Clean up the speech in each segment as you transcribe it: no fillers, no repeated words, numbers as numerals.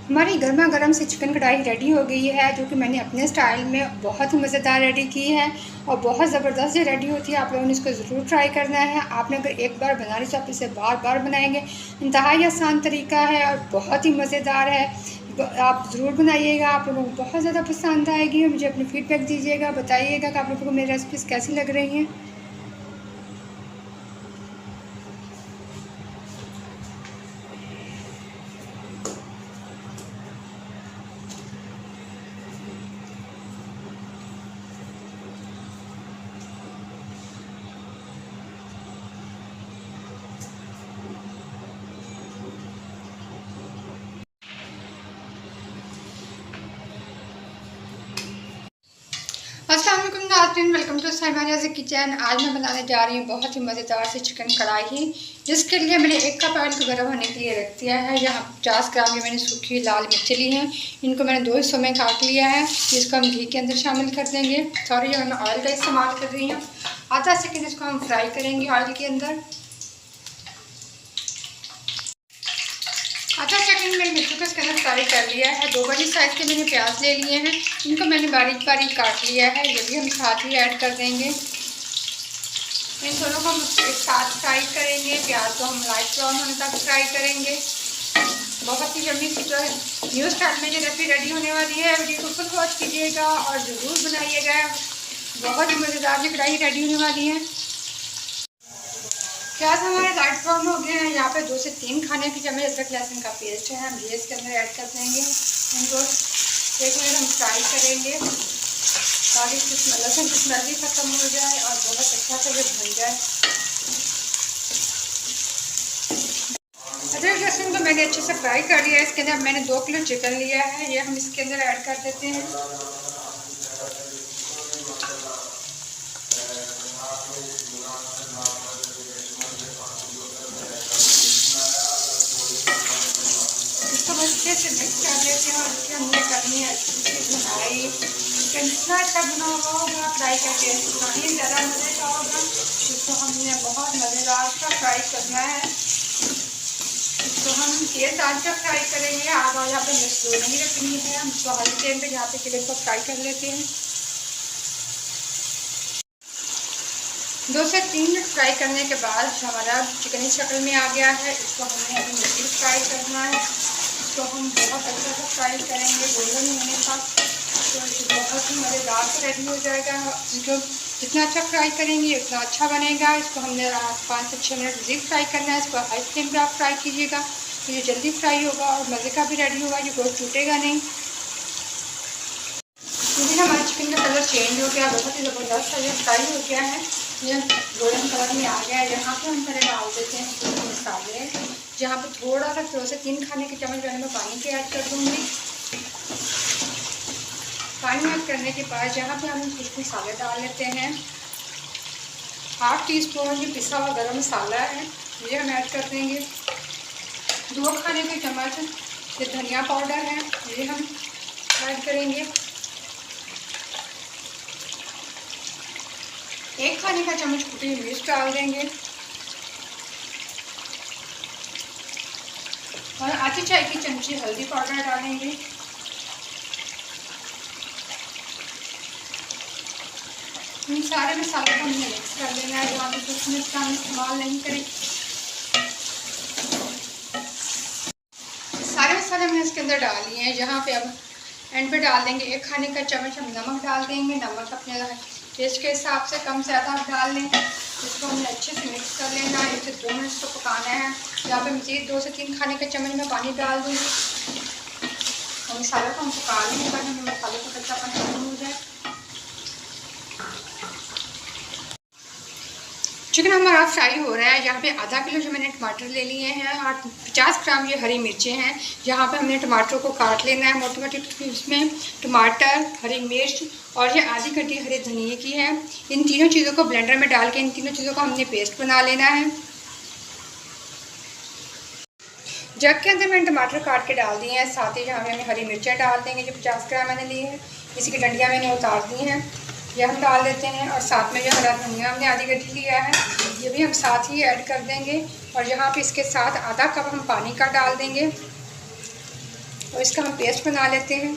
हमारी गर्मा गर्म से चिकन कढ़ाई रेडी हो गई है, जो कि मैंने अपने स्टाइल में बहुत ही मज़ेदार रेडी की है और बहुत ज़बरदस्त रेडी होती है। आप लोगों ने इसको ज़रूर ट्राई करना है। आपने अगर एक बार बना ली तो आप इसे बार बार बनाएंगे। इंतहाई आसान तरीका है और बहुत ही मज़ेदार है। आप ज़रूर बनाइएगा, आप लोगों को बहुत ज़्यादा पसंद आएगी। मुझे अपनी फ़ीडबैक दीजिएगा, बताइएगा कि आप लोगों को मेरी रेसिपीज़ कैसी लग रही हैं। अस्सलाम वालेकुम नाज़रीन, वेलकम टू साइमानियाज़ किचन। आज मैं बनाने जा रही हूँ बहुत ही मज़ेदार सी चिकन कढ़ाई, जिसके लिए मैंने 1 कप ऑयल को गर्म होने के लिए रख दिया है। यहाँ 50 ग्राम की मैंने सूखी लाल मिर्च ली हैं, इनको मैंने 2 हिस्सों में काट लिया है। इसको हम घी के अंदर शामिल कर देंगे। सॉरी, मैं ऑयल का इस्तेमाल कर रही हूँ। आधा सेकेंड इसको हम फ्राई करेंगे ऑयल के अंदर। आधा सेकंड मैंने मिर्चों को इसके अंदर फ्राई कर लिया है। 2 बड़ी साइज़ के मैंने प्याज ले लिए हैं, इनको मैंने बारीक बारीक काट लिया है। ये भी हम साथ ही ऐड कर देंगे। इन दोनों को हम एक साथ फ्राई करेंगे। प्याज को हम लाइट ब्राउन होने तक फ्राई करेंगे। बहुत ही यम्मी सी जो है न्यू स्टाइल में ये रेसिपी रेडी होने वाली है। वीडियो को फुल वॉच कीजिएगा और ज़रूर बनाइएगा। बहुत ही मज़ेदार ये कढ़ाई रेडी होने वाली है। प्याज हमारे लाइट ब्राउन हो गए हैं। यहाँ पे 2 से 3 खाने की चम्मच अदरक लहसुन का पेस्ट है, हम ये इसके अंदर ऐड कर देंगे। इनको 1 मिनट हम फ्राई करेंगे ताकि लहसुन की स्मेल भी ख़त्म हो जाए और बहुत अच्छा से ये भुन जाए। अदरक लहसुन को मैंने अच्छे से फ्राई कर लिया है। इसके अंदर मैंने 2 किलो चिकन लिया है, ये हम इसके अंदर ऐड कर देते हैं। अच्छे से मिक्स कर लेते हैं और इसके हमने करनी है अच्छी सी भुनाई। चिकन जितना अच्छा भुना हुआ होगा फ्राई का टेस्ट उतना ही ज़्यादा मज़े का होगा। इसको हमने बहुत मज़ेदार सा फ्राई करना है। इसको हम तेज़ आंच पर फ्राई करेंगे। आग यहाँ पे स्लो नहीं रखनी है, हम इसको हाई फ्लेम पे यहाँ पे चिकन को फ्राई कर लेते हैं। 2 से 3 मिनट फ्राई करने के बाद हमारा चिकन इस शक्ल में आ गया है। इसको हमने अभी मिर्ची फ्राई करना है। इसको हम बहुत अच्छे से फ्राई करेंगे गोल्डन होने तक, तो बहुत ही मज़ेदार से रेडी हो जाएगा। इसको जितना अच्छा फ्राई करेंगे उतना अच्छा बनेगा। इसको हमने 5 से 6 मिनट मज़ीद फ्राई करना है। इसको हाई फ्लेम पर आप फ्राई कीजिएगा तो ये जल्दी फ्राई होगा और मज़े का भी रेडी होगा, ये बहुत टूटेगा नहीं। क्योंकि हमारे चिकन का कलर चेंज हो गया, बहुत ही ज़बरदस्त सा ये फ्राई हो गया है, ये गोल्डन कलर में आ गया है। यहाँ पे हम पहले डाल देते हैं कुछ मसाले। यहाँ पे थोड़ा सा 2 से 3 खाने के चम्मच मैं पानी के ऐड कर दूँगी। पानी ऐड करने के बाद यहाँ पे हम कुछ मसाले डाल लेते हैं। 1/2 टीस्पून ये पिसा हुआ गरम मसाला है, ये हम ऐड कर देंगे। 2 खाने के चम्मच ये धनिया पाउडर है, ये हम ऐड करेंगे। 1 खाने का चम्मच कुटी हुई मिर्च डाल देंगे और आधी चाय की चमची हल्दी पाउडर डालेंगे। इन सारे मसालों को हमने मिक्स कर लेना है। यहाँ पे कुछ मिर्च का हम इस्तेमाल नहीं करें। सारे मसाले हमने इसके अंदर डाल लिए हैं। यहाँ पे अब एंड पे डाल देंगे 1 खाने का चम्मच हम नमक डाल देंगे। नमक अपने टेस्ट के हिसाब से कम ज़्यादा आप डाल लें। इसको हमने अच्छे से मिक्स कर लेना है। 1 से 2 मिनट इसको पकाना है। यहाँ पे मज़ीद 2 से 3 खाने के चम्मच में पानी डाल दूँगी और मसालों को हम पका लेंगे ताकि हमें मसालों का कच्चापन खत्म हो जाए। चिकन हमारा फ्राई हो रहा है। यहाँ पे आधा किलो जो मैंने टमाटर ले लिए हैं और 50 ग्राम ये हरी मिर्चें हैं। यहाँ पे हमने टमाटर को काट लेना है मोटी मोटी। इसमें टमाटर, हरी मिर्च और ये आधी कटी हरे धनिए की है। इन तीनों चीज़ों को ब्लेंडर में डाल के इन तीनों चीज़ों को हमने पेस्ट बना लेना है। जग के अंदर मैंने टमाटर काट के डाल दिए हैं, साथ ही यहाँ पे हमें हरी मिर्चें डाल देंगे जो 50 ग्राम मैंने ली है। इसी की डंडियाँ मैंने उतार दी हैं, ये हम डाल देते हैं। और साथ में जो हरा धनिया हमने आधी गड्डी लिया है ये भी हम साथ ही ऐड कर देंगे। और यहाँ पे इसके साथ आधा कप हम पानी का डाल देंगे। और इसका हम पेस्ट बना लेते हैं।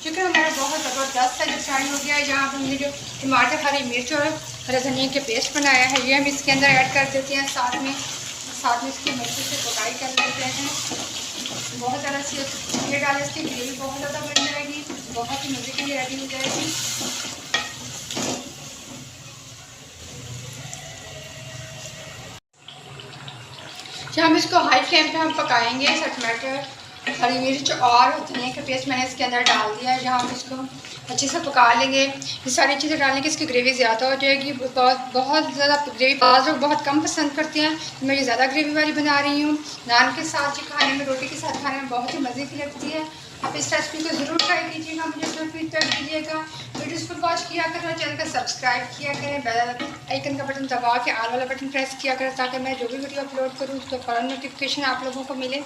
चिकन हमारा बहुत ज़बरदस्त सा फ्राई हो गया है। यहाँ पर हमने जो टमाटर, हरी मिर्च और हरे धनिया के पेस्ट बनाया है ये हम इसके अंदर ऐड कर देते हैं। साथ में इसकी मिर्ची से फ्राई कर लेते हैं। बहुत ज़्यादा से ये डालें, इसकी ग्रेवी बहुत ज़्यादा बन जाएगी, बहुत ही मज़े के लिए रेडी हो जाएगी। जब हम इसको हाई फ्लेम पे हम पकाएंगे, टमाटर, हरी मिर्च और धनिया का पेस्ट मैंने इसके अंदर डाल दिया है। जहाँ हम इसको अच्छे से पका लेंगे। ये सारी चीज़ें डालने की इसकी ग्रेवी ज़्यादा हो जाएगी। बहुत ज़्यादा ग्रेवी बाज़ लोग बहुत कम पसंद करते हैं, तो मैं ये ज़्यादा ग्रेवी वाली बना रही हूँ। नान के साथ ही खाने में, रोटी के साथ खाने में बहुत ही मज़े की लगती है। आप इस रेसिपी को ज़रूर ट्राई कीजिएगा, मुझे ज़रूर फीडबैक दीजिएगा। वीडियोज़ को वॉच किया करें, चैनल को सब्सक्राइब किया करें, बेल आइकन का बटन दबा के ऑल वाला बटन प्रेस किया करें, ताकि मैं जो भी वीडियो अपलोड करूँ उसका फ़ौरन नोटिफिकेशन आप लोगों को मिले।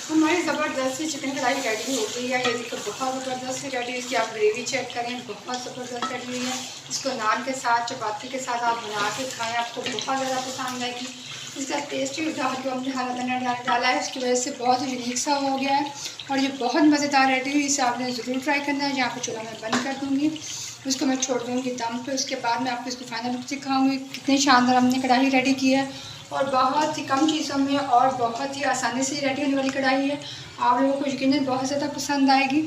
हमारी ज़बरदस्त सी चिकन कढ़ाई रेडी हो गई है। ये देखो बहुत ज़बरदस्त रेडी है। इसकी आप ग्रेवी चेक करें, बहुत ज़बरदस्त रेडी हुई है। इसको नान के साथ, चपाती के साथ आप बना के खाएं, आपको बहुत ज़्यादा पसंद आएगी। इसका टेस्ट ही जो हमने हरा धनिया डाला है, इसकी वजह से बहुत ही यूनिक सा हो गया है और ये बहुत मज़ेदार रेडी हुई। इसे आपने ज़रूर ट्राई करना है। यहाँ पर चूल्हा मैं बंद कर दूँगी, उसको मैं छोड़ दूँगी दम पे। उसके बाद मैं आपको इसको फाइनल लुक दिखाऊँगी। कितनी शानदार हमने कढ़ाई रेडी की है और बहुत ही कम चीज़ों में और बहुत ही आसानी से रेडी होने वाली कढ़ाई है। आप लोगों को यकीनन बहुत ज़्यादा पसंद आएगी।